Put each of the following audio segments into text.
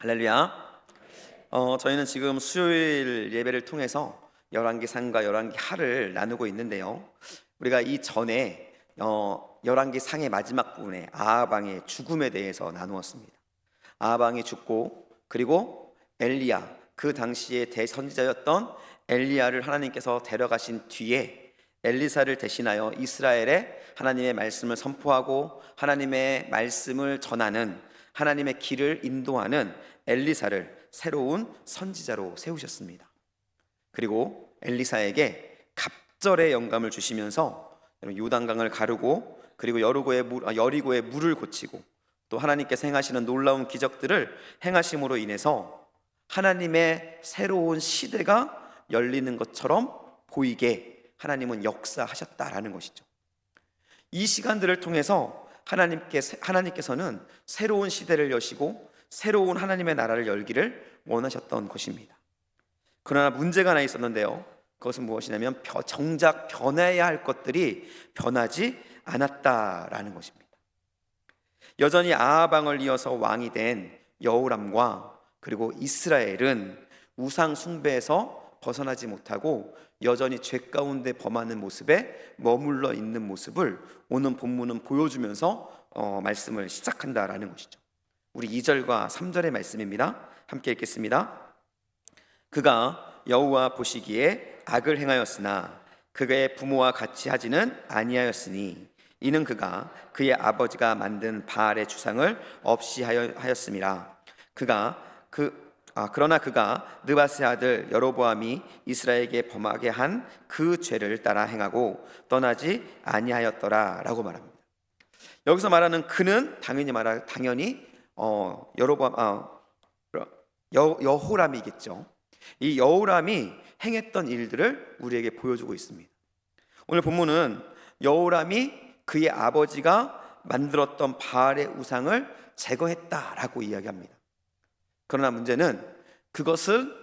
할렐루야. 저희는 지금 수요일 예배를 통해서 열왕기상과 열왕기하를 나누고 있는데요. 우리가 이 전에 열왕기상의 마지막 부분에 아합 왕의 죽음에 대해서 나누었습니다. 아합 왕이 죽고 그리고 엘리야, 그 당시에 대선지자였던 엘리야를 하나님께서 데려가신 뒤에 엘리사를 대신하여 이스라엘에 하나님의 말씀을 선포하고 하나님의 말씀을 전하는, 하나님의 길을 인도하는 엘리사를 새로운 선지자로 세우셨습니다. 그리고 엘리사에게 갑절의 영감을 주시면서 요단강을 가르고 그리고 여리고의 물을 고치고 또 하나님께서 행하시는 놀라운 기적들을 행하심으로 인해서 하나님의 새로운 시대가 열리는 것처럼 보이게 하나님은 역사하셨다라는 것이죠. 이 시간들을 통해서 하나님께서는 새로운 시대를 여시고 새로운 하나님의 나라를 열기를 원하셨던 것입니다. 그러나 문제가 하나 있었는데요. 그것은 무엇이냐면 정작 변해야 할 것들이 변하지 않았다라는 것입니다. 여전히 아합 왕을 이어서 왕이 된 여호람과 그리고 이스라엘은 우상 숭배에서 벗어나지 못하고 여전히 죄 가운데 범하는 모습에 머물러 있는 모습을 오늘 본문은 보여주면서 말씀을 시작한다라는 것이죠. 우리 2절과 3절의 말씀입니다. 함께 읽겠습니다. 그가 여호와 보시기에 악을 행하였으나 그의 부모와 같이 하지는 아니하였으니 이는 그가 그의 아버지가 만든 바알의 주상을 없이 하였음이라. 그러나 그가 느바스의 아들 여로보암이 이스라엘에게 범하게 한 그 죄를 따라 행하고 떠나지 아니하였더라 라고 말합니다. 여기서 말하는 그는 당연히 여호람이겠죠. 이 여호람이 행했던 일들을 우리에게 보여주고 있습니다. 오늘 본문은 여호람이 그의 아버지가 만들었던 바알의 우상을 제거했다라고 이야기합니다. 그러나 문제는 그것은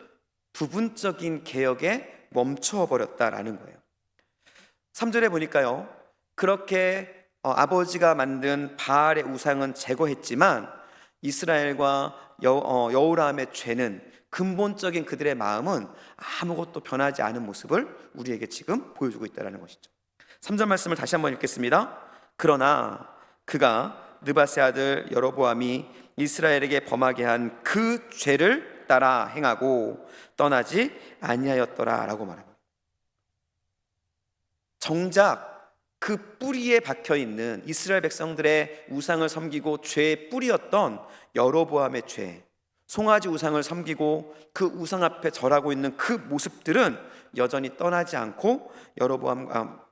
부분적인 개혁에 멈춰버렸다라는 거예요. 3절에 보니까요, 그렇게 아버지가 만든 바알의 우상은 제거했지만 이스라엘과 여호람의 죄는, 근본적인 그들의 마음은 아무것도 변하지 않은 모습을 우리에게 지금 보여주고 있다는 것이죠. 3절 말씀을 다시 한번 읽겠습니다. 그러나 그가 느바스의 아들 여로보암이 이스라엘에게 범하게 한 그 죄를 따라 행하고 떠나지 아니하였더라 라고 말합니다. 정작 그 뿌리에 박혀있는 이스라엘 백성들의 우상을 섬기고 죄의 뿌리였던 여로보암의 죄, 송아지 우상을 섬기고 그 우상 앞에 절하고 있는 그 모습들은 여전히 떠나지 않고 여로보암과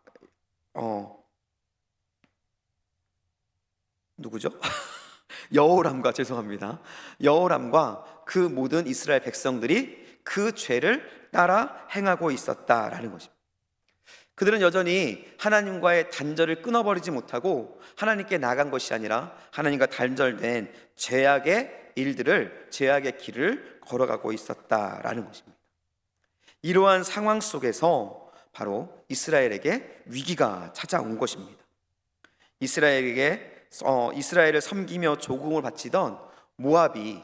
누구죠? 여호람과 그 모든 이스라엘 백성들이 그 죄를 따라 행하고 있었다라는 것입니다. 그들은 여전히 하나님과의 단절을 끊어버리지 못하고 하나님께 나간 것이 아니라 하나님과 단절된 죄악의 길을 걸어가고 있었다라는 것입니다. 이러한 상황 속에서 바로 이스라엘에게 위기가 찾아온 것입니다. 이스라엘을 섬기며 조공을 바치던 모압이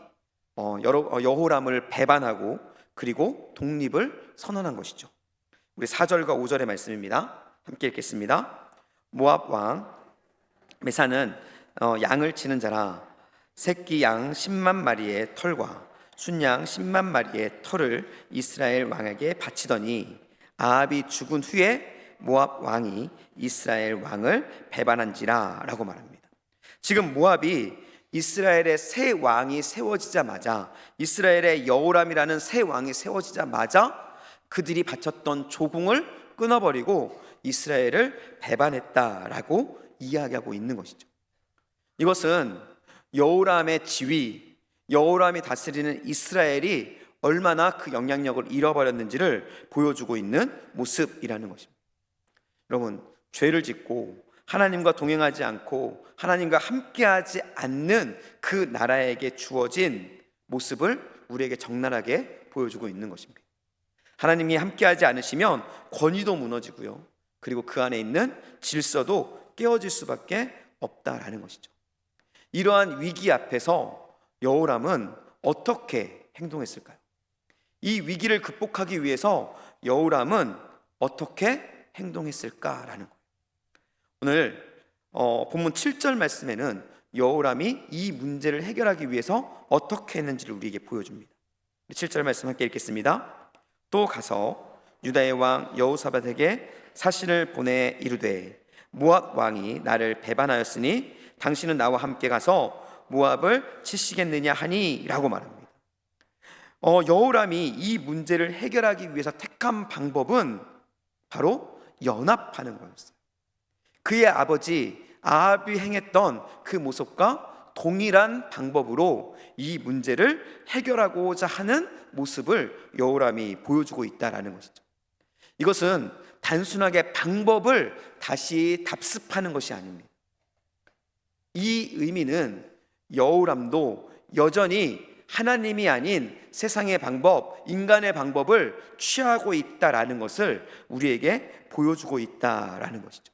여호람을 배반하고 그리고 독립을 선언한 것이죠. 우리 4절과 5절의 말씀입니다. 함께 읽겠습니다. 모압 왕 메사는 양을 치는 자라. 새끼 양 10만 마리의 털과 순양 10만 마리의 털을 이스라엘 왕에게 바치더니 아합이 죽은 후에 모압 왕이 이스라엘 왕을 배반한지라 라고 말합니다. 지금 모압이 이스라엘의 새 왕이 세워지자마자, 이스라엘의 여호람이라는 새 왕이 세워지자마자 그들이 바쳤던 조공을 끊어버리고 이스라엘을 배반했다라고 이야기하고 있는 것이죠. 이것은 여호람의 지위, 여호람이 다스리는 이스라엘이 얼마나 그 영향력을 잃어버렸는지를 보여주고 있는 모습이라는 것입니다. 여러분, 죄를 짓고 하나님과 동행하지 않고 하나님과 함께하지 않는 그 나라에게 주어진 모습을 우리에게 적나라하게 보여주고 있는 것입니다. 하나님이 함께하지 않으시면 권위도 무너지고요, 그리고 그 안에 있는 질서도 깨어질 수밖에 없다라는 것이죠. 이러한 위기 앞에서 여호람은 어떻게 행동했을까요? 이 위기를 극복하기 위해서 여호람은 어떻게 행동했을까라는 거예요. 오늘 본문 7절 말씀에는 여호람이 이 문제를 해결하기 위해서 어떻게 했는지를 우리에게 보여줍니다. 7절 말씀 함께 읽겠습니다. 또 가서 유다의 왕 여호사밧에게 사신을 보내 이르되 모압 왕이 나를 배반하였으니 당신은 나와 함께 가서 모압을 치시겠느냐 하니 라고 말합니다. 여호람이 이 문제를 해결하기 위해서 택한 방법은 바로 연합하는 거였어요. 그의 아버지 아합이 행했던 그 모습과 동일한 방법으로 이 문제를 해결하고자 하는 모습을 여호람이 보여주고 있다는 것이죠. 이것은 단순하게 방법을 다시 답습하는 것이 아닙니다. 이 의미는 여호람도 여전히 하나님이 아닌 세상의 방법, 인간의 방법을 취하고 있다라는 것을 우리에게 보여주고 있다라는 것이죠.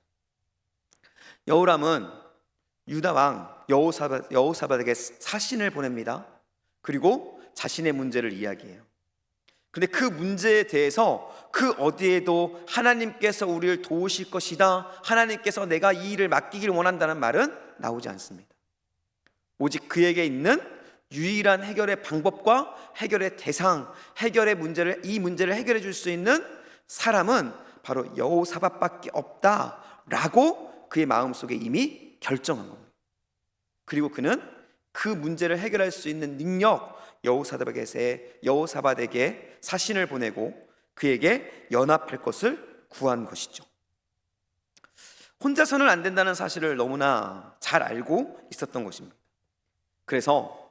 여호람은 유다 왕 여호사밧에게 사신을 보냅니다. 그리고 자신의 문제를 이야기해요. 그런데 그 문제에 대해서 그 어디에도 하나님께서 우리를 도우실 것이다, 하나님께서 내가 이 일을 맡기기를 원한다는 말은 나오지 않습니다. 오직 그에게 있는 유일한 해결의 방법과 해결의 대상, 이 문제를 해결해 줄 수 있는 사람은 바로 여호사밧밖에 없다라고 그의 마음속에 이미 결정한 겁니다. 그리고 그는 그 문제를 해결할 수 있는 능력, 여호사밧에게 사신을 보내고 그에게 연합할 것을 구한 것이죠. 혼자서는 안 된다는 사실을 너무나 잘 알고 있었던 것입니다. 그래서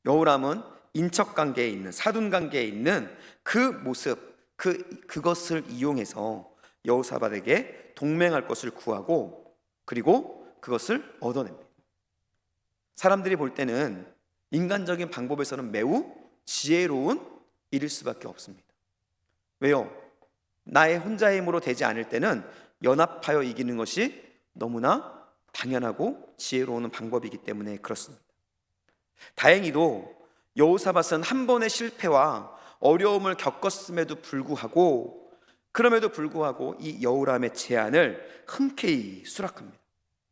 여호람은 인척관계에 있는, 사돈관계에 있는 그 모습, 그것을 이용해서 여호사밧에게 동맹할 것을 구하고 그리고 그것을 얻어냅니다. 사람들이 볼 때는 인간적인 방법에서는 매우 지혜로운 일일 수밖에 없습니다. 왜요? 나의 혼자의 힘으로 되지 않을 때는 연합하여 이기는 것이 너무나 당연하고 지혜로운 방법이기 때문에 그렇습니다. 다행히도 여호사밧은 한 번의 실패와 어려움을 겪었음에도 불구하고 이 여호람의 제안을 흔쾌히 수락합니다.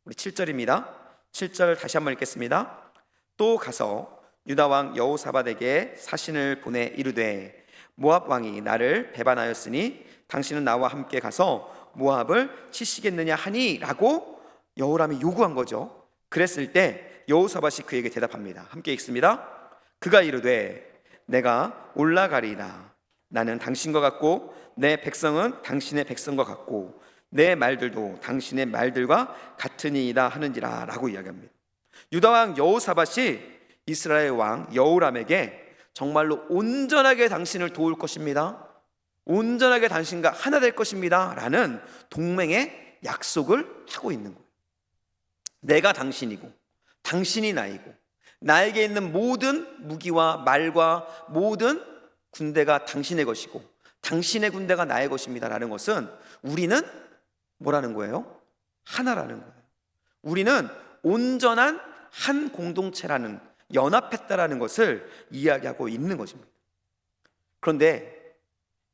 우리 7절입니다. 7절 다시 한번 읽겠습니다. 또 가서 유다 왕 여호사밧에게 사신을 보내 이르되 모압 왕이 나를 배반하였으니 당신은 나와 함께 가서 모압을 치시겠느냐 하니 라고 여호람이 요구한 거죠. 그랬을 때 여호사밧이 그에게 대답합니다. 함께 읽습니다. 그가 이르되 내가 올라가리이다. 나는 당신과 같고 내 백성은 당신의 백성과 같고 내 말들도 당신의 말들과 같으니이다 하는지라 라고 이야기합니다. 유다 왕 여호사밧이 이스라엘 왕 여호람에게 정말로 온전하게 당신을 도울 것입니다, 온전하게 당신과 하나 될 것입니다 라는 동맹의 약속을 하고 있는 거예요. 내가 당신이고 당신이 나이고 나에게 있는 모든 무기와 말과 모든 군대가 당신의 것이고 당신의 군대가 나의 것입니다 라는 것은 우리는 뭐라는 거예요? 하나라는 거예요. 우리는 온전한 한 공동체라는, 연합했다라는 것을 이야기하고 있는 것입니다. 그런데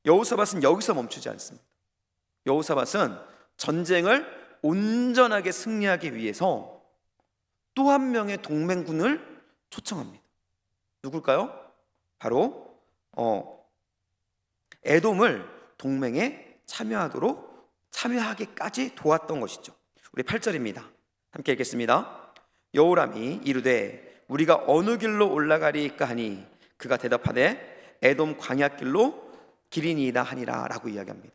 여호사밧은 여기서 멈추지 않습니다. 여호사밧은 전쟁을 온전하게 승리하기 위해서 또 한 명의 동맹군을 초청합니다. 누굴까요? 바로 에돔을 동맹에 참여하기까지 도왔던 것이죠. 우리 8절입니다. 함께 읽겠습니다. 여호람이 이르되 우리가 어느 길로 올라가리이까 하니 그가 대답하되 에돔 광야길로 길이니이다 하니라 라고 이야기합니다.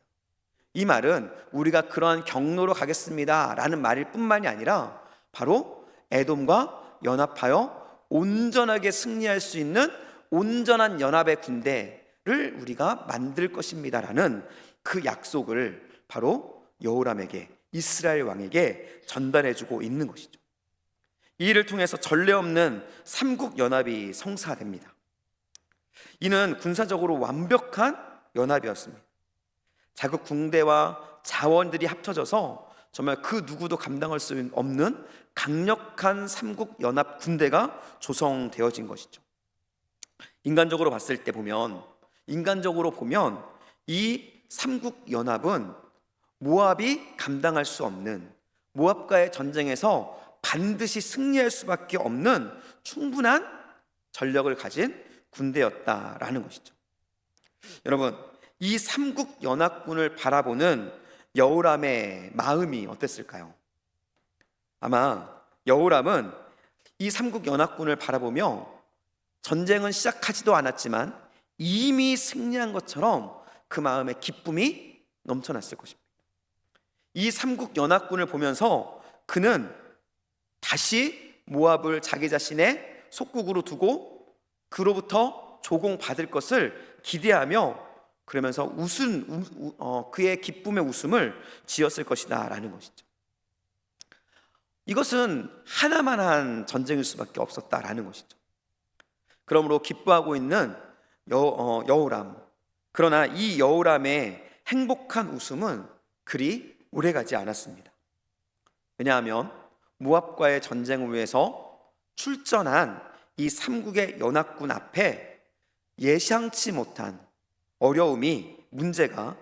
이 말은 우리가 그러한 경로로 가겠습니다 라는 말일 뿐만이 아니라 바로 에돔과 연합하여 온전하게 승리할 수 있는 온전한 연합의 군대를 우리가 만들 것입니다 라는 그 약속을 바로 여호람에게, 이스라엘 왕에게 전달해주고 있는 것이죠. 이 일을 통해서 전례 없는 삼국 연합이 성사됩니다. 이는 군사적으로 완벽한 연합이었습니다. 자국 군대와 자원들이 합쳐져서 정말 그 누구도 감당할 수 없는 강력한 삼국 연합 군대가 조성되어진 것이죠. 인간적으로 보면 이 삼국 연합은 모압이 감당할 수 없는, 모압과의 전쟁에서 반드시 승리할 수밖에 없는 충분한 전력을 가진 군대였다라는 것이죠. 여러분, 이 삼국 연합군을 바라보는 여호람의 마음이 어땠을까요? 아마 여호람은 이 삼국 연합군을 바라보며 전쟁은 시작하지도 않았지만 이미 승리한 것처럼 그 마음에 기쁨이 넘쳐났을 것입니다. 이 삼국 연합군을 보면서 그는 다시 모압을 자기 자신의 속국으로 두고 그로부터 조공받을 것을 기대하며 그러면서 그의 기쁨의 웃음을 지었을 것이다 라는 것이죠. 이것은 하나만한 전쟁일 수밖에 없었다라는 것이죠. 그러므로 기뻐하고 있는 여호람, 그러나 이 여호람의 행복한 웃음은 그리 오래가지 않았습니다. 왜냐하면 모압과의 전쟁을 위해서 출전한 이 삼국의 연합군 앞에 예상치 못한 어려움이, 문제가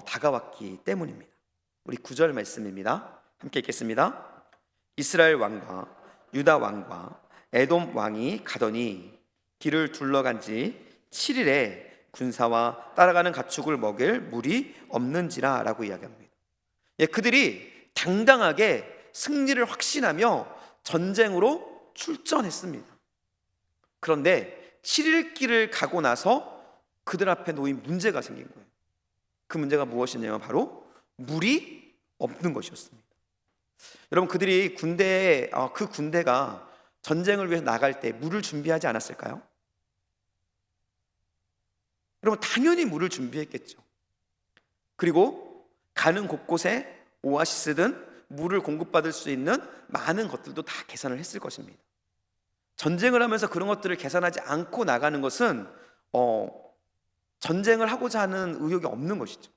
다가왔기 때문입니다. 우리 9절 말씀입니다. 함께 읽겠습니다. 이스라엘 왕과 유다 왕과 에돔 왕이 가더니 길을 둘러간 지 7일에 군사와 따라가는 가축을 먹일 물이 없는지라 라고 이야기합니다. 그들이 당당하게 승리를 확신하며 전쟁으로 출전했습니다. 그런데 7일 길을 가고 나서 그들 앞에 놓인 문제가 생긴 거예요. 그 문제가 무엇이냐면 바로 물이 없는 것이었습니다. 여러분, 그들이 그 군대가 전쟁을 위해서 나갈 때 물을 준비하지 않았을까요? 여러분, 당연히 물을 준비했겠죠. 그리고 가는 곳곳에 오아시스든 물을 공급받을 수 있는 많은 것들도 다 계산을 했을 것입니다. 전쟁을 하면서 그런 것들을 계산하지 않고 나가는 것은 전쟁을 하고자 하는 의욕이 없는 것이죠.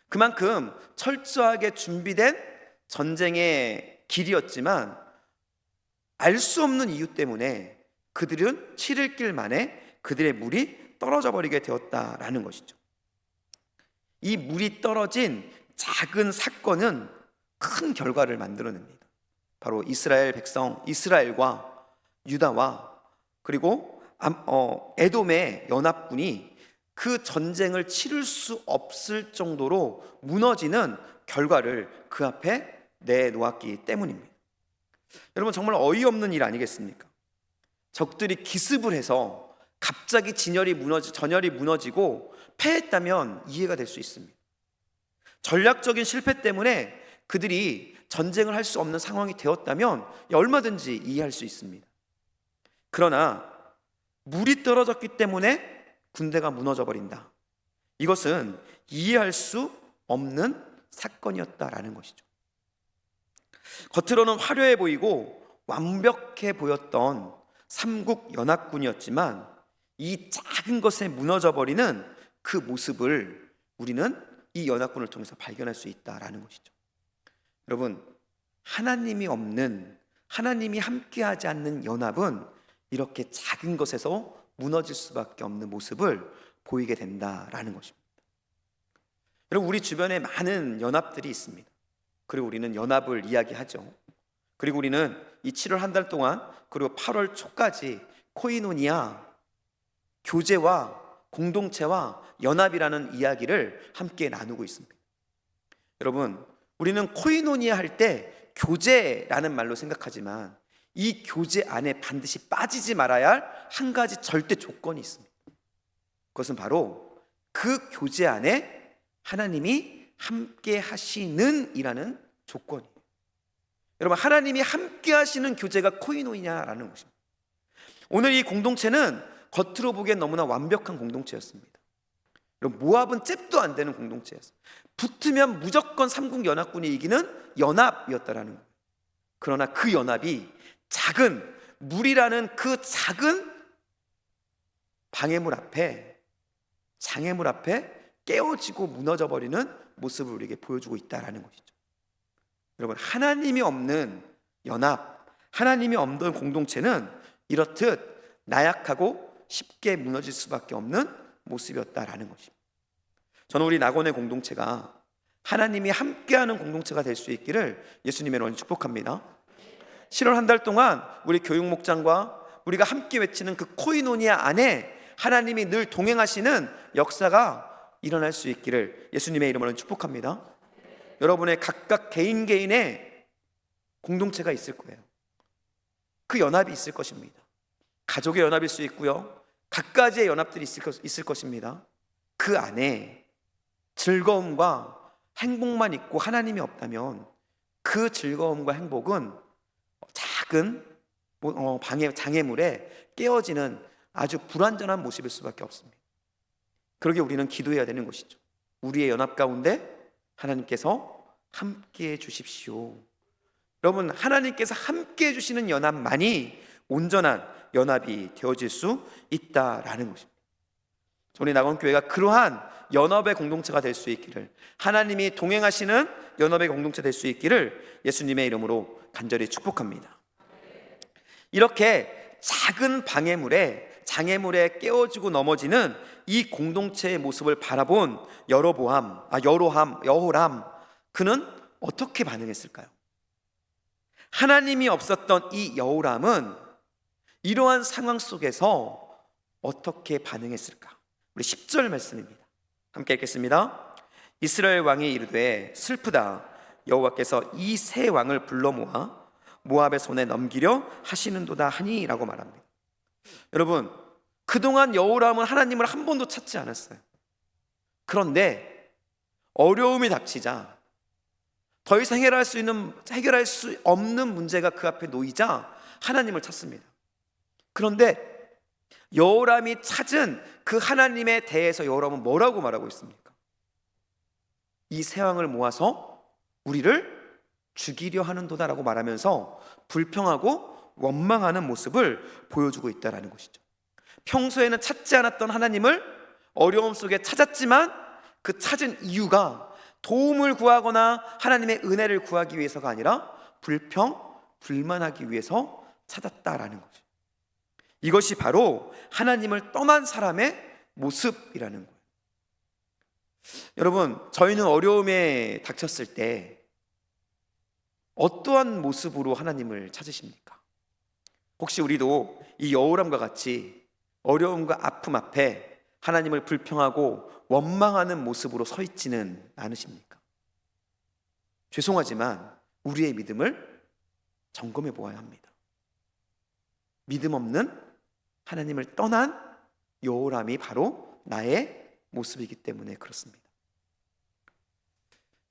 그만큼 철저하게 준비된 전쟁의 길이었지만 알 수 없는 이유 때문에 그들은 7일 길 만에 그들의 물이 떨어져 버리게 되었다라는 것이죠. 이 물이 떨어진 작은 사건은 큰 결과를 만들어냅니다. 바로 이스라엘 백성, 이스라엘과 유다와 그리고 에돔의 연합군이 그 전쟁을 치를 수 없을 정도로 무너지는 결과를 그 앞에 내놓았기 때문입니다. 여러분, 정말 어이없는 일 아니겠습니까? 적들이 기습을 해서 갑자기 전열이 무너지고 패했다면 이해가 될 수 있습니다. 전략적인 실패 때문에 그들이 전쟁을 할 수 없는 상황이 되었다면 얼마든지 이해할 수 있습니다. 그러나 물이 떨어졌기 때문에 군대가 무너져 버린다. 이것은 이해할 수 없는 사건이었다라는 것이죠. 겉으로는 화려해 보이고 완벽해 보였던 삼국 연합군이었지만 이 작은 것에 무너져 버리는 그 모습을 우리는 이 연합군을 통해서 발견할 수 있다라는 것이죠. 여러분, 하나님이 없는, 하나님이 함께하지 않는 연합은 이렇게 작은 것에서 무너질 수밖에 없는 모습을 보이게 된다라는 것입니다. 여러분, 우리 주변에 많은 연합들이 있습니다. 그리고 우리는 연합을 이야기하죠. 그리고 우리는 이 7월 한 달 동안 그리고 8월 초까지 코이노니아, 교제와 공동체와 연합이라는 이야기를 함께 나누고 있습니다. 여러분, 우리는 코이노니아 할 때 교제라는 말로 생각하지만 이 교제 안에 반드시 빠지지 말아야 할 한 가지 절대 조건이 있습니다. 그것은 바로 그 교제 안에 하나님이 함께 하시는 이라는 조건이에요. 여러분, 하나님이 함께 하시는 교제가 코이노니아라는 것입니다. 오늘 이 공동체는 겉으로 보기엔 너무나 완벽한 공동체였습니다. 여러분, 모압은 잽도 안 되는 공동체였어요. 붙으면 무조건 삼국 연합군이 이기는 연합이었다라는 거예요. 그러나 그 연합이 작은 물이라는 그 작은 방해물 앞에, 장애물 앞에 깨어지고 무너져 버리는 모습을 우리에게 보여주고 있다라는 것이죠. 여러분, 하나님이 없는 연합, 하나님이 없는 공동체는 이렇듯 나약하고 쉽게 무너질 수밖에 없는 모습이었다라는 것입니다. 저는 우리 낙원의 공동체가 하나님이 함께하는 공동체가 될 수 있기를 예수님의 이름으로 축복합니다. 7월 한 달 동안 우리 교육목장과 우리가 함께 외치는 그 코이노니아 안에 하나님이 늘 동행하시는 역사가 일어날 수 있기를 예수님의 이름으로 축복합니다. 여러분의 각각 개인의 공동체가 있을 거예요. 그 연합이 있을 것입니다. 가족의 연합일 수 있고요, 각가지의 연합들이 있을 것입니다. 그 안에 즐거움과 행복만 있고 하나님이 없다면 그 즐거움과 행복은 작은 장애물에 깨어지는 아주 불완전한 모습일 수밖에 없습니다. 그러기에 우리는 기도해야 되는 것이죠. 우리의 연합 가운데 하나님께서 함께해 주십시오. 여러분, 하나님께서 함께해 주시는 연합만이 온전한 연합이 되어질 수 있다라는 것입니다. 우리 낙원교회가 그러한 연합의 공동체가 될 수 있기를, 하나님이 동행하시는 연합의 공동체 될 수 있기를 예수님의 이름으로 간절히 축복합니다. 이렇게 작은 장애물에 깨어지고 넘어지는 이 공동체의 모습을 바라본 여호람, 그는 어떻게 반응했을까요? 하나님이 없었던 이 여호람은 이러한 상황 속에서 어떻게 반응했을까? 우리 10절 말씀입니다. 함께 읽겠습니다. 이스라엘 왕이 이르되 슬프다, 여호와께서 이 세 왕을 불러 모아 모압의 손에 넘기려 하시는도다 하니 라고 말합니다. 여러분, 그동안 여호람은 하나님을 한 번도 찾지 않았어요. 그런데 어려움이 닥치자, 더 이상 해결할 수 없는 문제가 그 앞에 놓이자 하나님을 찾습니다. 그런데 여호람이 찾은 그 하나님에 대해서 여호람은 뭐라고 말하고 있습니까? 이 세 왕을 모아서 우리를 죽이려 하는도다라고 말하면서 불평하고 원망하는 모습을 보여주고 있다는 것이죠. 평소에는 찾지 않았던 하나님을 어려움 속에 찾았지만 그 찾은 이유가 도움을 구하거나 하나님의 은혜를 구하기 위해서가 아니라 불만하기 위해서 찾았다라는 거죠. 이것이 바로 하나님을 떠난 사람의 모습이라는 거예요. 여러분, 저희는 어려움에 닥쳤을 때 어떠한 모습으로 하나님을 찾으십니까? 혹시 우리도 이 여호람과 같이 어려움과 아픔 앞에 하나님을 불평하고 원망하는 모습으로 서 있지는 않으십니까? 죄송하지만 우리의 믿음을 점검해 보아야 합니다. 믿음 없는 하나님을 떠난 여호람이 바로 나의 모습이기 때문에 그렇습니다.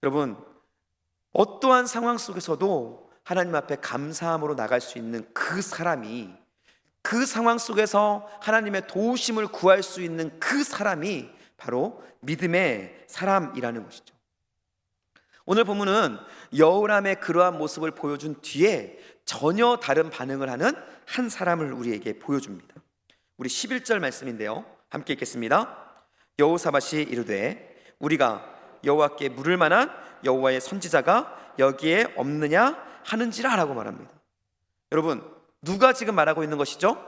여러분, 어떠한 상황 속에서도 하나님 앞에 감사함으로 나갈 수 있는 그 사람이, 그 상황 속에서 하나님의 도우심을 구할 수 있는 그 사람이 바로 믿음의 사람이라는 것이죠. 오늘 본문은 여호람의 그러한 모습을 보여준 뒤에 전혀 다른 반응을 하는 한 사람을 우리에게 보여줍니다. 우리 11절 말씀인데요, 함께 읽겠습니다. 여호사밧이 이르되 우리가 여호와께 물을 만한 여호와의 선지자가 여기에 없느냐 하는지라 라고 말합니다. 여러분, 누가 지금 말하고 있는 것이죠?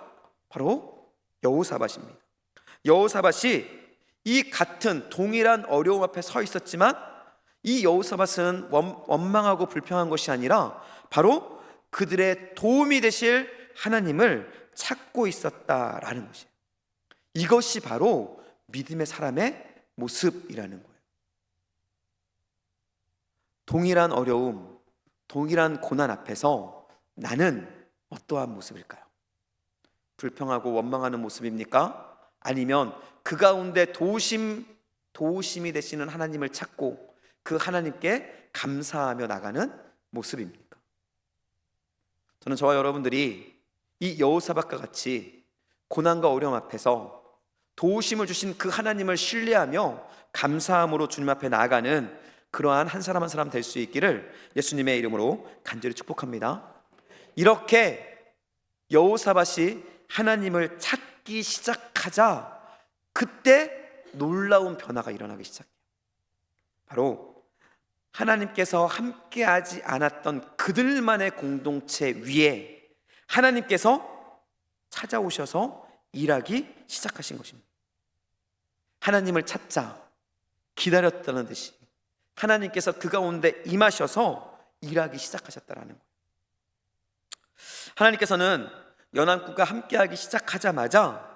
바로 여호사밧입니다. 여호사밧이 이 같은 동일한 어려움 앞에 서 있었지만 이 여호사밧은 원망하고 불평한 것이 아니라 바로 그들의 도움이 되실 하나님을 찾고 있었다라는 것이에요. 이것이 바로 믿음의 사람의 모습이라는 거예요. 동일한 어려움, 동일한 고난 앞에서 나는 어떠한 모습일까요? 불평하고 원망하는 모습입니까? 아니면 그 가운데 도우심이 되시는 하나님을 찾고 그 하나님께 감사하며 나가는 모습입니까? 저는 저와 여러분들이 이 여호사밧과 같이 고난과 어려움 앞에서 도우심을 주신 그 하나님을 신뢰하며 감사함으로 주님 앞에 나아가는 그러한 한 사람 한 사람 될 수 있기를 예수님의 이름으로 간절히 축복합니다. 이렇게 여호사밧이 하나님을 찾기 시작하자 그때 놀라운 변화가 일어나기 시작해요. 바로 하나님께서 함께하지 않았던 그들만의 공동체 위에 하나님께서 찾아오셔서 일하기 시작하신 것입니다. 하나님을 찾자 기다렸다는 듯이 하나님께서 그 가운데 임하셔서 일하기 시작하셨다라는 거예요. 하나님께서는 연합군과 함께하기 시작하자마자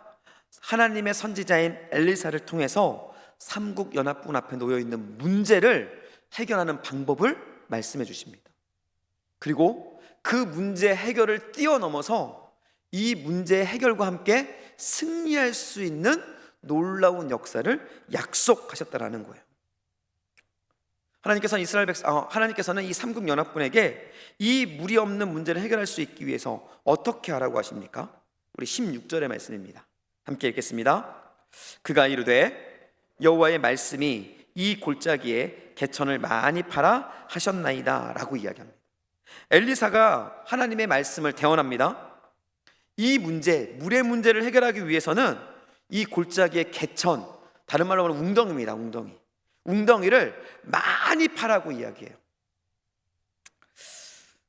하나님의 선지자인 엘리사를 통해서 삼국 연합군 앞에 놓여 있는 문제를 해결하는 방법을 말씀해 주십니다. 그리고 그 문제 해결을 뛰어넘어서 이 문제 해결과 함께 승리할 수 있는 놀라운 역사를 약속하셨다라는 거예요. 하나님께서는 이 삼국 연합군에게 이 무리 없는 문제를 해결할 수 있기 위해서 어떻게 하라고 하십니까? 우리 16절의 말씀입니다. 함께 읽겠습니다. 그가 이르되 여호와의 말씀이 이 골짜기에 개천을 많이 팔아 하셨나이다 라고 이야기합니다. 엘리사가 하나님의 말씀을 대언합니다. 이 문제, 물의 문제를 해결하기 위해서는 이 골짜기의 개천, 다른 말로 하면 웅덩이입니다. 웅덩이를 많이 파라고 이야기해요.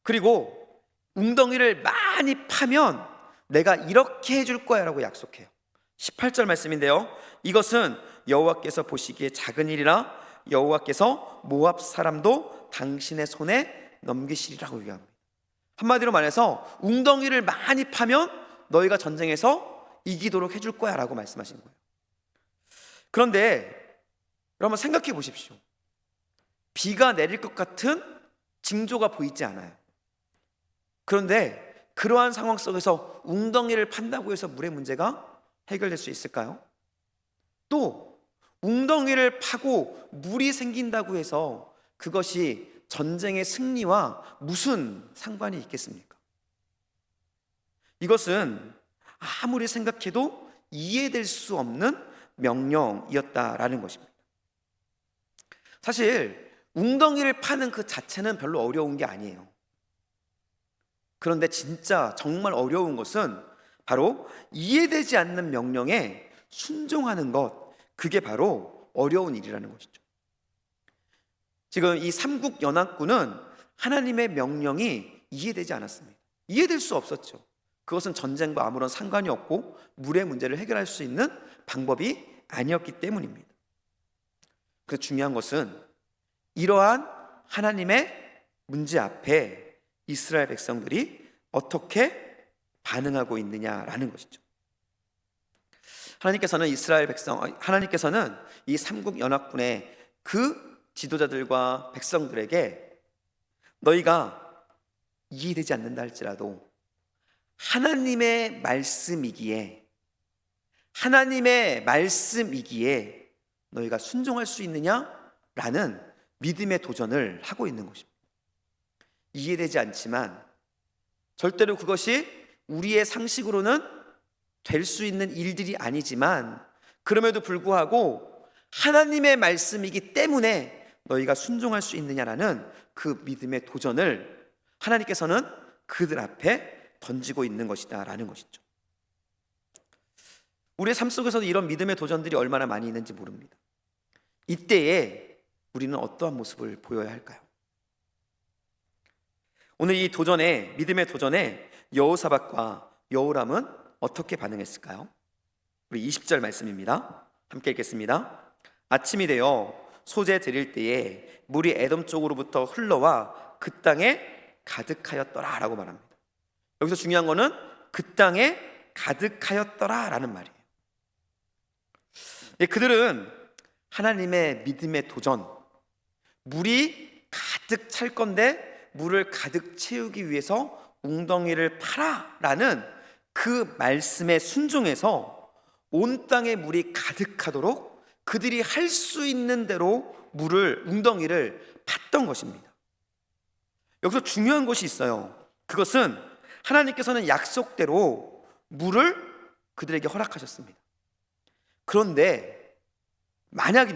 그리고 웅덩이를 많이 파면 내가 이렇게 해줄 거야 라고 약속해요. 18절 말씀인데요, 이것은 여호와께서 보시기에 작은 일이라 여호와께서 모압 사람도 당신의 손에 넘기시리라고 얘기합니다. 한마디로 말해서 웅덩이를 많이 파면 너희가 전쟁에서 이기도록 해줄 거야 라고 말씀하신 거예요. 그런데 여러분 생각해 보십시오. 비가 내릴 것 같은 징조가 보이지 않아요. 그런데 그러한 상황 속에서 웅덩이를 판다고 해서 물의 문제가 해결될 수 있을까요? 또 웅덩이를 파고 물이 생긴다고 해서 그것이 전쟁의 승리와 무슨 상관이 있겠습니까? 이것은 아무리 생각해도 이해될 수 없는 명령이었다라는 것입니다. 사실 웅덩이를 파는 그 자체는 별로 어려운 게 아니에요. 그런데 진짜 정말 어려운 것은 바로 이해되지 않는 명령에 순종하는 것, 그게 바로 어려운 일이라는 것이죠. 지금 이 삼국 연합군은 하나님의 명령이 이해되지 않았습니다. 이해될 수 없었죠. 그것은 전쟁과 아무런 상관이 없고 물의 문제를 해결할 수 있는 방법이 아니었기 때문입니다. 그 중요한 것은 이러한 하나님의 문제 앞에 이스라엘 백성들이 어떻게 반응하고 있느냐라는 것이죠. 하나님께서는 이 삼국 연합군의 그 지도자들과 백성들에게 너희가 이해되지 않는다 할지라도 하나님의 말씀이기에 너희가 순종할 수 있느냐라는 믿음의 도전을 하고 있는 것입니다. 이해되지 않지만 절대로 그것이 우리의 상식으로는 될 수 있는 일들이 아니지만 그럼에도 불구하고 하나님의 말씀이기 때문에 너희가 순종할 수 있느냐라는 그 믿음의 도전을 하나님께서는 그들 앞에 던지고 있는 것이다 라는 것이죠. 우리의 삶 속에서도 이런 믿음의 도전들이 얼마나 많이 있는지 모릅니다. 이때에 우리는 어떠한 모습을 보여야 할까요? 오늘 이 믿음의 도전에 여호사밧과 여호람은 어떻게 반응했을까요? 우리 20절 말씀입니다. 함께 읽겠습니다. 아침이 되어 소재 드릴 때에 물이 에돔 쪽으로부터 흘러와 그 땅에 가득하였더라 라고 말합니다. 여기서 중요한 거는 그 땅에 가득하였더라 라는 말이에요. 그들은 하나님의 믿음의 도전, 물이 가득 찰 건데 물을 가득 채우기 위해서 웅덩이를 파라 라는 그 말씀에 순종해서 온 땅에 물이 가득하도록 그들이 할 수 있는 대로 웅덩이를 팠던 것입니다. 여기서 중요한 것이 있어요. 그것은 하나님께서는 약속대로 물을 그들에게 허락하셨습니다. 그런데 만약에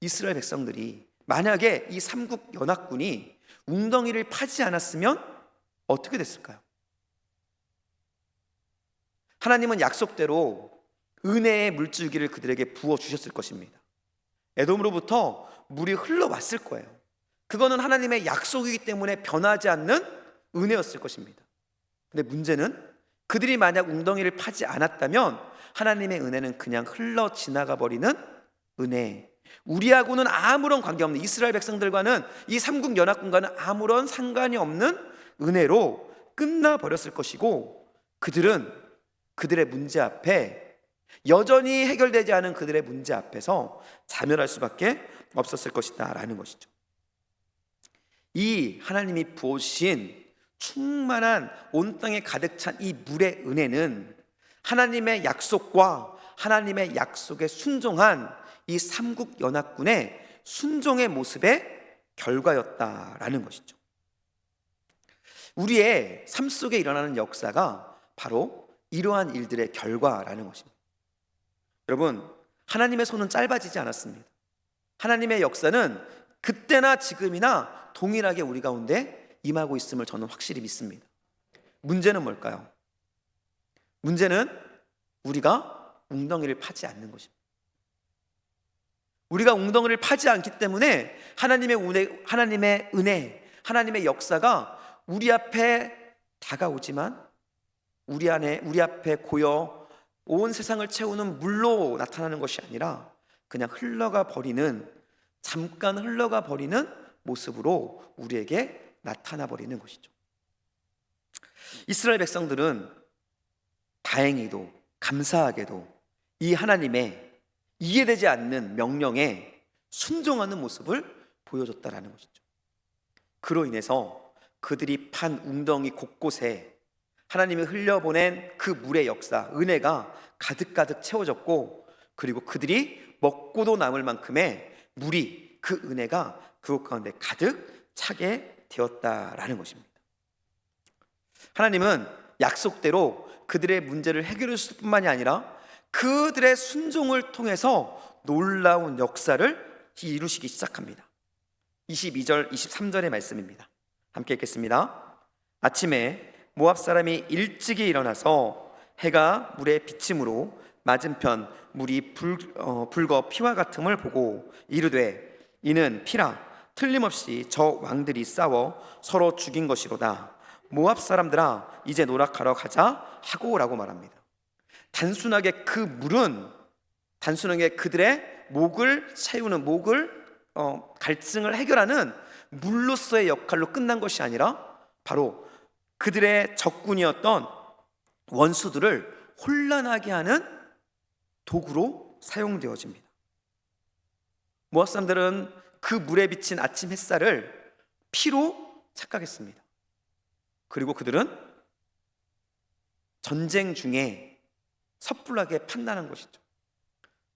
이스라엘 백성들이 만약에 이 삼국 연합군이 웅덩이를 파지 않았으면 어떻게 됐을까요? 하나님은 약속대로 은혜의 물줄기를 그들에게 부어주셨을 것입니다. 에돔으로부터 물이 흘러왔을 거예요. 그거는 하나님의 약속이기 때문에 변하지 않는 은혜였을 것입니다. 근데 문제는 그들이 만약 웅덩이를 파지 않았다면 하나님의 은혜는 그냥 흘러 지나가 버리는 은혜, 우리하고는 아무런 관계없는, 이스라엘 백성들과는, 이 삼국 연합군과는 아무런 상관이 없는 은혜로 끝나버렸을 것이고, 그들은 그들의 문제 앞에, 여전히 해결되지 않은 그들의 문제 앞에서 자멸할 수밖에 없었을 것이다 라는 것이죠. 이 하나님이 부어주신 충만한 온 땅에 가득 찬 이 물의 은혜는 하나님의 약속과 하나님의 약속에 순종한 이 삼국 연합군의 순종의 모습의 결과였다라는 것이죠. 우리의 삶 속에 일어나는 역사가 바로 이러한 일들의 결과라는 것입니다. 여러분, 하나님의 손은 짧아지지 않았습니다. 하나님의 역사는 그때나 지금이나 동일하게 우리 가운데 임하고 있음을 저는 확실히 믿습니다. 문제는 뭘까요? 문제는 우리가 웅덩이를 파지 않는 것입니다. 우리가 웅덩이를 파지 않기 때문에 하나님의 은혜, 하나님의 역사가 우리 앞에 다가오지만 우리 앞에 고여 온 세상을 채우는 물로 나타나는 것이 아니라 그냥 잠깐 흘러가 버리는 모습으로 우리에게 나타나 버리는 것이죠. 이스라엘 백성들은 다행히도, 감사하게도 이 하나님의 이해되지 않는 명령에 순종하는 모습을 보여줬다라는 것이죠. 그로 인해서 그들이 판 웅덩이 곳곳에 하나님이 흘려보낸 그 물의 역사, 은혜가 가득가득 채워졌고, 그리고 그들이 먹고도 남을 만큼의 물이, 그 은혜가 그곳 가운데 가득 차게 되었다라는 것입니다. 하나님은 약속대로 그들의 문제를 해결해 주실 뿐만이 아니라 그들의 순종을 통해서 놀라운 역사를 이루시기 시작합니다. 22절, 23절의 말씀입니다. 함께 읽겠습니다. 아침에 모압 사람이 일찍이 일어나서 해가 물에 비침으로 맞은편 물이 붉어 피와 같음을 보고 이르되 이는 피라, 틀림없이 저 왕들이 싸워 서로 죽인 것이로다. 모압 사람들아, 이제 노력하러 가자 하고라고 말합니다. 단순하게 그 물은 단순하게 그들의 목을 채우는, 갈증을 해결하는 물로서의 역할로 끝난 것이 아니라 바로 그들의 적군이었던 원수들을 혼란하게 하는 도구로 사용되어집니다. 모압 사람들은 그 물에 비친 아침 햇살을 피로 착각했습니다. 그리고 그들은 전쟁 중에 섣불하게 판단한 것이죠.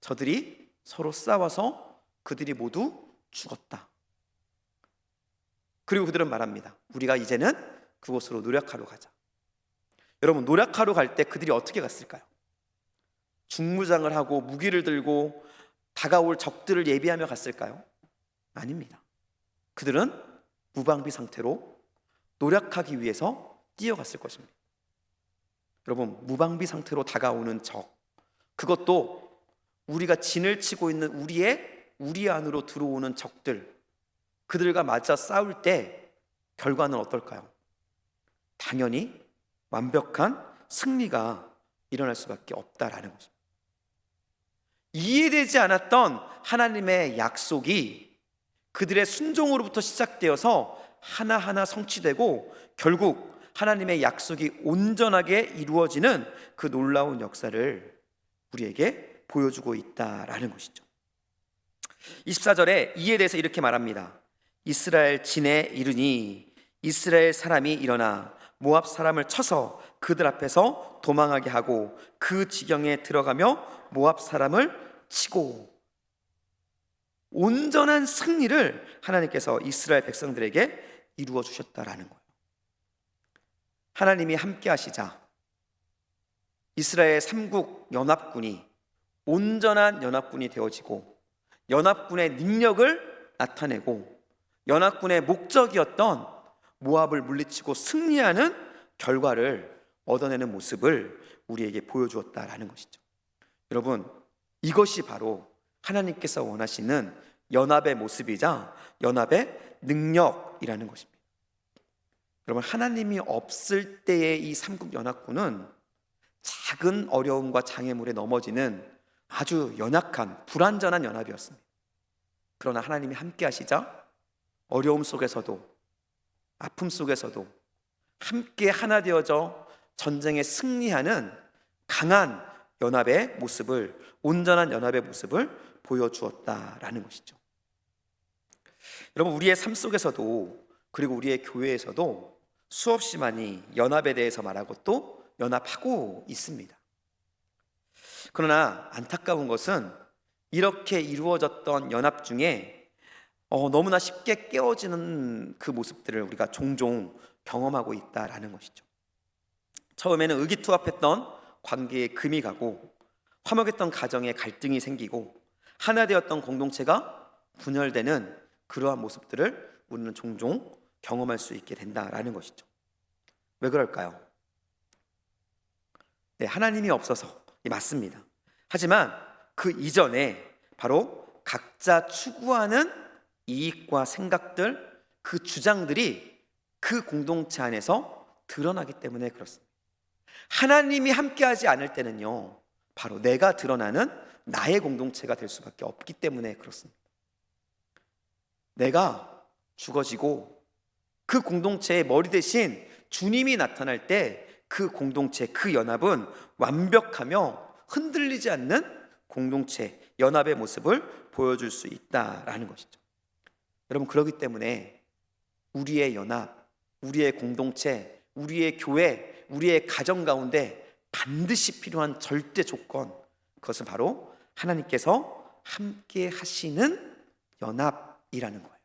저들이 서로 싸워서 그들이 모두 죽었다. 그리고 그들은 말합니다. 우리가 이제는 그곳으로 노력하러 가자. 여러분, 노력하러 갈 때 그들이 어떻게 갔을까요? 중무장을 하고 무기를 들고 다가올 적들을 예비하며 갔을까요? 아닙니다. 그들은 무방비 상태로 노력하기 위해서 뛰어갔을 것입니다. 여러분, 무방비 상태로 다가오는 적, 그것도 우리가 진을 치고 있는 우리 안으로 들어오는 적들, 그들과 맞아 싸울 때 결과는 어떨까요? 당연히 완벽한 승리가 일어날 수밖에 없다라는 것입니다. 이해되지 않았던 하나님의 약속이 그들의 순종으로부터 시작되어서 하나하나 성취되고 결국 하나님의 약속이 온전하게 이루어지는 그 놀라운 역사를 우리에게 보여주고 있다라는 것이죠. 24절에 이에 대해서 이렇게 말합니다. 이스라엘 진에 이르니 이스라엘 사람이 일어나 모압 사람을 쳐서 그들 앞에서 도망하게 하고 그 지경에 들어가며 모압 사람을 치고, 온전한 승리를 하나님께서 이스라엘 백성들에게 이루어 주셨다라는 거예요. 하나님이 함께 하시자 이스라엘 삼국 연합군이 온전한 연합군이 되어지고 연합군의 능력을 나타내고 연합군의 목적이었던 모압을 물리치고 승리하는 결과를 얻어내는 모습을 우리에게 보여주었다라는 것이죠. 여러분, 이것이 바로 하나님께서 원하시는 연합의 모습이자 연합의 능력이라는 것입니다. 여러분, 하나님이 없을 때의 이 삼국 연합군은 작은 어려움과 장애물에 넘어지는 아주 연약한 불완전한 연합이었습니다. 그러나 하나님이 함께 하시자 어려움 속에서도 아픔 속에서도 함께 하나 되어져 전쟁에 승리하는 강한 연합의 모습을, 온전한 연합의 모습을 보여주었다라는 것이죠. 여러분, 우리의 삶 속에서도, 그리고 우리의 교회에서도 수없이 많이 연합에 대해서 말하고 또 연합하고 있습니다. 그러나 안타까운 것은 이렇게 이루어졌던 연합 중에 너무나 쉽게 깨어지는 그 모습들을 우리가 종종 경험하고 있다라는 것이죠. 처음에는 의기투합했던 관계에 금이 가고, 화목했던 가정에 갈등이 생기고, 하나 되었던 공동체가 분열되는 그러한 모습들을 우리는 종종 경험할 수 있게 된다라는 것이죠. 왜 그럴까요? 네, 하나님이 없어서 맞습니다. 하지만 그 이전에 바로 각자 추구하는 이익과 생각들, 그 주장들이 그 공동체 안에서 드러나기 때문에 그렇습니다. 하나님이 함께하지 않을 때는요, 바로 내가 드러나는 나의 공동체가 될 수밖에 없기 때문에 그렇습니다. 내가 죽어지고 그 공동체의 머리 대신 주님이 나타날 때 그 공동체, 그 연합은 완벽하며 흔들리지 않는 공동체, 연합의 모습을 보여줄 수 있다라는 것이죠. 여러분, 그렇기 때문에 우리의 연합, 우리의 공동체, 우리의 교회, 우리의 가정 가운데 반드시 필요한 절대 조건, 그것은 바로 하나님께서 함께 하시는 연합이라는 거예요.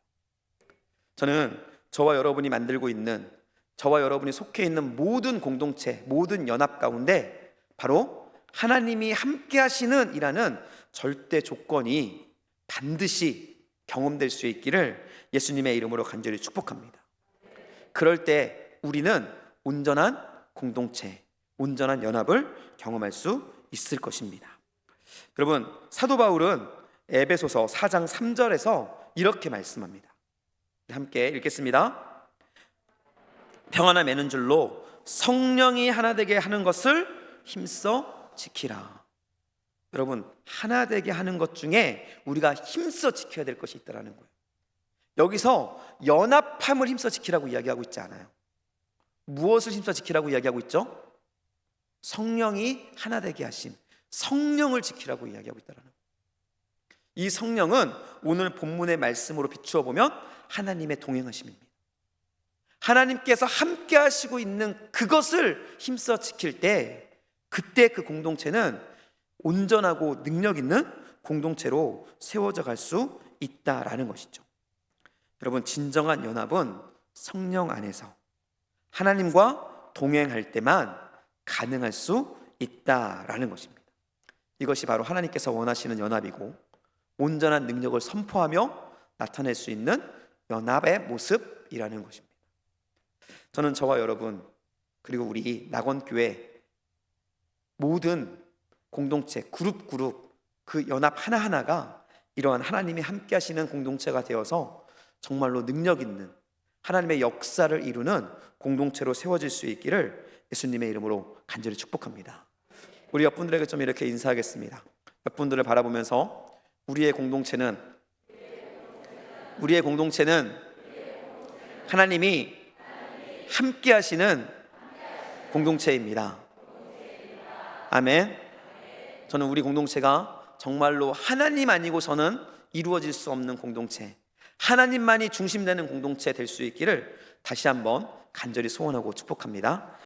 저는 저와 여러분이 만들고 있는, 저와 여러분이 속해 있는 모든 공동체, 모든 연합 가운데 바로 하나님이 함께 하시는 이라는 절대 조건이 반드시 경험될 수 있기를 예수님의 이름으로 간절히 축복합니다. 그럴 때 우리는 온전한 공동체, 온전한 연합을 경험할 수 있을 것입니다. 여러분, 사도 바울은 에베소서 4장 3절에서 이렇게 말씀합니다. 함께 읽겠습니다. 평안을 매는 줄로 성령이 하나 되게 하는 것을 힘써 지키라. 여러분, 하나 되게 하는 것 중에 우리가 힘써 지켜야 될 것이 있다는 거예요. 여기서 연합함을 힘써 지키라고 이야기하고 있지 않아요. 무엇을 힘써 지키라고 이야기하고 있죠? 성령이 하나 되게 하심, 성령을 지키라고 이야기하고 있다는 거예요. 이 성령은 오늘 본문의 말씀으로 비추어 보면 하나님의 동행하심입니다. 하나님께서 함께 하시고 있는 그것을 힘써 지킬 때, 그때 그 공동체는 온전하고 능력 있는 공동체로 세워져 갈 수 있다라는 것이죠. 여러분, 진정한 연합은 성령 안에서 하나님과 동행할 때만 가능할 수 있다라는 것입니다. 이것이 바로 하나님께서 원하시는 연합이고, 온전한 능력을 선포하며 나타낼 수 있는 연합의 모습이라는 것입니다. 저는 저와 여러분, 그리고 우리 낙원교회 모든 공동체, 그룹 그 연합 하나하나가 이러한 하나님이 함께 하시는 공동체가 되어서 정말로 능력 있는 하나님의 역사를 이루는 공동체로 세워질 수 있기를 예수님의 이름으로 간절히 축복합니다. 우리 옆분들에게 좀 이렇게 인사하겠습니다. 옆분들을 바라보면서 우리의 공동체는 하나님이 함께 하시는 공동체입니다. 아멘. 저는 우리 공동체가 정말로 하나님 아니고서는 이루어질 수 없는 공동체, 하나님만이 중심되는 공동체 될 수 있기를 다시 한번 간절히 소원하고 축복합니다.